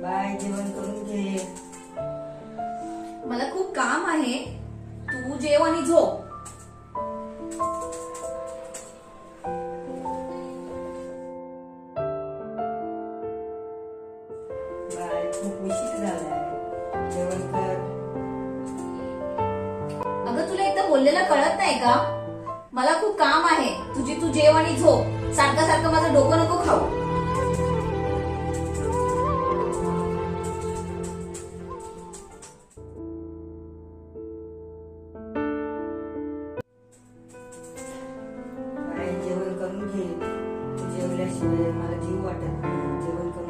Bye, जेवण करून घे. मला खूप काम आहे. तू जेव आणि झोप. बाय, खूप उशीर झालाय. जेवण कर. अगं तुला एकदा बोललेलं कळत नाही का? मला खूप काम आहे. तू जेव आणि झोप. सारखं सारखं माझं डोकं नको खाऊ. बाय, जेवण करून घे. तू जेवल्याशिवाय मला जीव वाटत नाही. जेवण करून